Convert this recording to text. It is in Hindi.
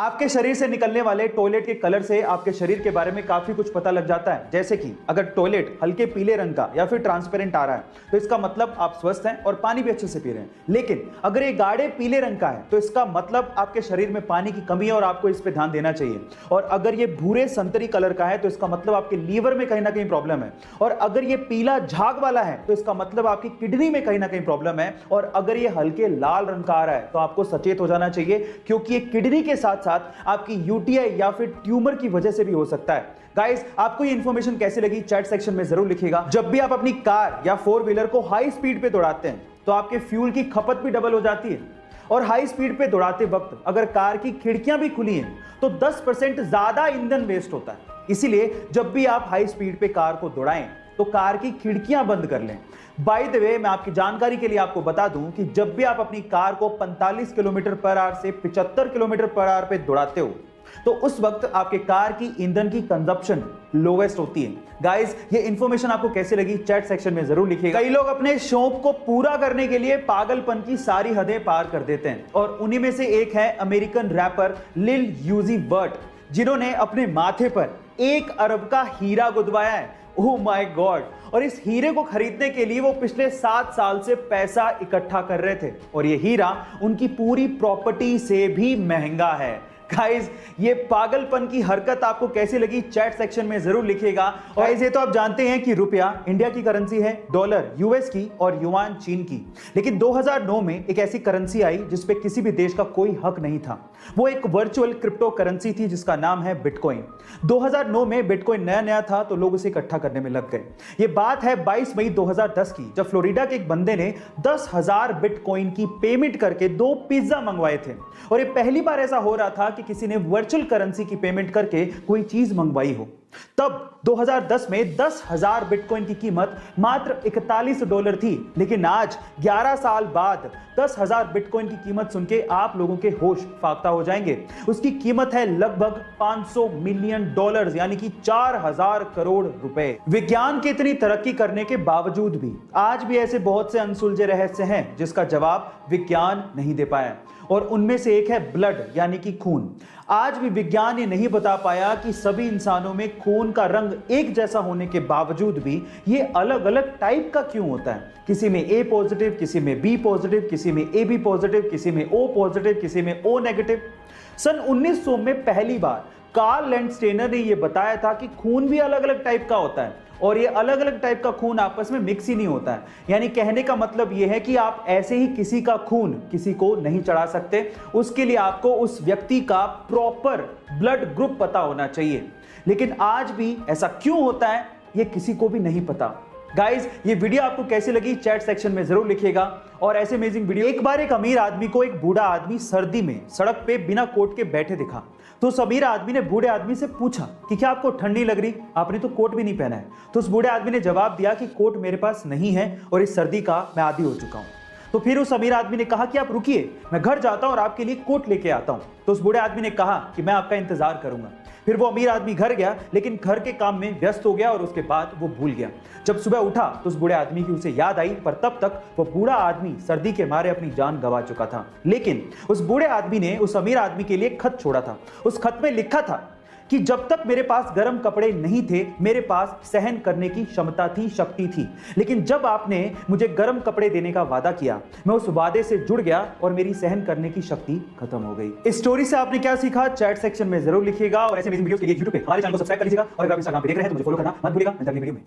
आपके शरीर से निकलने वाले टॉयलेट के कलर से आपके शरीर के बारे में काफी कुछ पता लग जाता है। जैसे कि अगर टॉयलेट हल्के पीले रंग का या फिर ट्रांसपेरेंट आ रहा है तो इसका मतलब आप स्वस्थ हैं और पानी भी अच्छे से पी रहे हैं। लेकिन अगर ये गाढ़े पीले रंग का है तो इसका मतलब आपके शरीर में पानी की कमी है और आपको इस पे ध्यान देना चाहिए। और अगर ये भूरे संतरी कलर का है तो इसका मतलब आपके लीवर में कहीं ना कहीं प्रॉब्लम है। और अगर ये पीला झाग वाला है तो इसका मतलब आपकी किडनी में कहीं ना कहीं प्रॉब्लम है। और अगर ये हल्के लाल रंग का आ रहा है तो आपको सचेत हो जाना चाहिए, क्योंकि ये किडनी के साथ साथ आपकी यूटीआई या फिर ट्यूमर की वजह से भी हो सकता है। गाइस, आपको ये इंफॉर्मेशन कैसी लगी चैट सेक्शन में जरूर लिखिएगा। जब भी आप अपनी कार या फोर व्हीलर को हाई स्पीड पे दौड़ाते हैं तो आपके फ्यूल की खपत भी डबल हो जाती है। और हाई स्पीड पे दौड़ाते वक्त अगर कार की खिड़कियां भी खुली हैं तो 10% ज्यादा ईंधन वेस्ट होता है। इसीलिए जब भी आप हाई स्पीड पे कार को दौड़ाएं तो कार की खिड़कियां बंद कर लें। बाय द वे, मैं आपकी जानकारी के लिए आपको बता दूं कि जब भी आप अपनी कार को 45 किलोमीटर पर आवर से 75 किलोमीटर पर आवर पे दौड़ाते हो तो उस वक्त आपके कार की ईंधन की कंजप्शन लोवेस्ट होती है। गाइस, ये इंफॉर्मेशन आपको कैसे लगी चैट सेक्शन में जरूर लिखिएगा। कई लोग अपने शौक को पूरा करने के लिए पागलपन की सारी हदें पार कर देते हैं और उन्हीं में से एक है अमेरिकन रैपर लिल यूजी वर्ट, जिन्होंने अपने माथे पर 1 अरब का हीरा गुदवाया है। Oh my God! और इस हीरे को खरीदने के लिए वो पिछले 7 साल से पैसा इकट्ठा कर रहे थे और ये हीरा उनकी पूरी प्रॉपर्टी से भी महंगा है। गाइस, ये पागलपन की हरकत आपको कैसी लगी चैट सेक्शन में जरूर लिखिएगा। और इसे तो आप जानते हैं कि रुपया इंडिया की करेंसी है, डॉलर यूएस की और युआन चीन की। लेकिन 2009 में एक ऐसी करेंसी आई जिस पे किसी भी देश का कोई हक नहीं था। वो एक वर्चुअल क्रिप्टो करेंसी थी जिसका नाम है बिटकॉइन। 2009 में बिटकॉइन नया नया था तो लोग उसे इकट्ठा करने में लग गए। ये बात है 22 मई 2010 की, जब फ्लोरिडा के एक बंदे ने 10,000 बिटकॉइन की पेमेंट करके 2 पिज्जा मंगवाए थे। और ये पहली बार ऐसा हो रहा था कि किसी ने वर्चुअल करेंसी की पेमेंट करके कोई चीज मंगवाई हो। तब 2010 में 10,000 बिटकॉइन की कीमत मात्र $41 थी। लेकिन आज 11 साल बाद 10,000 बिटकॉइन की कीमत सुन के आप लोगों के होश फाख्ता हो जाएंगे। उसकी कीमत है लगभग $500 मिलियन, यानी कि 4,000 करोड़ रुपए। विज्ञान की इतनी तरक्की करने के बावजूद भी आज भी ऐसे बहुत से अनसुलझे रहस्य हैं जिसका जवाब विज्ञान नहीं दे पाया। और उनमें से एक है ब्लड, यानी कि खून। आज भी विज्ञान ये नहीं बता पाया कि सभी इंसानों में खून का रंग एक जैसा होने के बावजूद भी ये अलग अलग टाइप का क्यों होता है। किसी में ए पॉजिटिव, किसी में बी पॉजिटिव, किसी में ए बी पॉजिटिव, किसी में ओ पॉजिटिव, किसी में ओ नेगेटिव। सन 1900 में पहली बार कार्ल लैंडस्टेनर ने यह बताया था कि खून भी अलग अलग टाइप का होता है और ये अलग अलग टाइप का खून आपस में मिक्स ही नहीं होता है। यानी कहने का मतलब यह है कि आप ऐसे ही किसी का खून किसी को नहीं चढ़ा सकते। उसके लिए आपको उस व्यक्ति का प्रॉपर ब्लड ग्रुप पता होना चाहिए। लेकिन आज भी ऐसा क्यों होता है ये किसी को भी नहीं पता। गाइस, ये वीडियो आपको कैसी लगी चैट सेक्शन में जरूर लिखिएगा। और ऐसे अमेजिंग वीडियो। एक बार एक अमीर आदमी को एक बूढ़ा आदमी सर्दी में सड़क पे बिना कोट के बैठे दिखा तो उस अमीर आदमी ने बूढ़े आदमी से पूछा कि क्या आपको ठंड नहीं लग रही, आपने तो कोट भी नहीं पहना है। तो उस बूढ़े आदमी ने जवाब दिया कि कोट मेरे पास नहीं है और इस सर्दी का मैं आदी हो चुका हूं। तो फिर उस अमीर आदमी ने कहा कि आप रुकिए, मैं घर जाता हूं और आपके लिए कोट लेके आता हूं। तो उस बूढ़े आदमी ने कहा कि मैं आपका इंतजार करूंगा। फिर वो अमीर आदमी घर गया, लेकिन घर के काम में व्यस्त हो गया और उसके बाद वो भूल गया। जब सुबह उठा तो उस बूढ़े आदमी की उसे याद आई, पर तब तक वो बूढ़ा आदमी सर्दी के मारे अपनी जान गंवा चुका था। लेकिन उस बूढ़े आदमी ने उस अमीर आदमी के लिए एक खत छोड़ा था। उस खत में लिखा था कि जब तक मेरे पास गर्म कपड़े नहीं थे मेरे पास सहन करने की क्षमता थी, शक्ति थी। लेकिन जब आपने मुझे गर्म कपड़े देने का वादा किया मैं उस वादे से जुड़ गया और मेरी सहन करने की शक्ति खत्म हो गई। इस स्टोरी से आपने क्या सीखा चैट सेक्शन में जरूर लिखिएगा। और ऐसे वीडियो के लिए YouTube पे हमारे चैनल को सब्सक्राइब कर लीजिएगा और अगर आप इंस्टाग्राम पे देख रहे हैं तो मुझे फॉलो करना मत भूलिएगा। मिलते हैं अगली वीडियो में।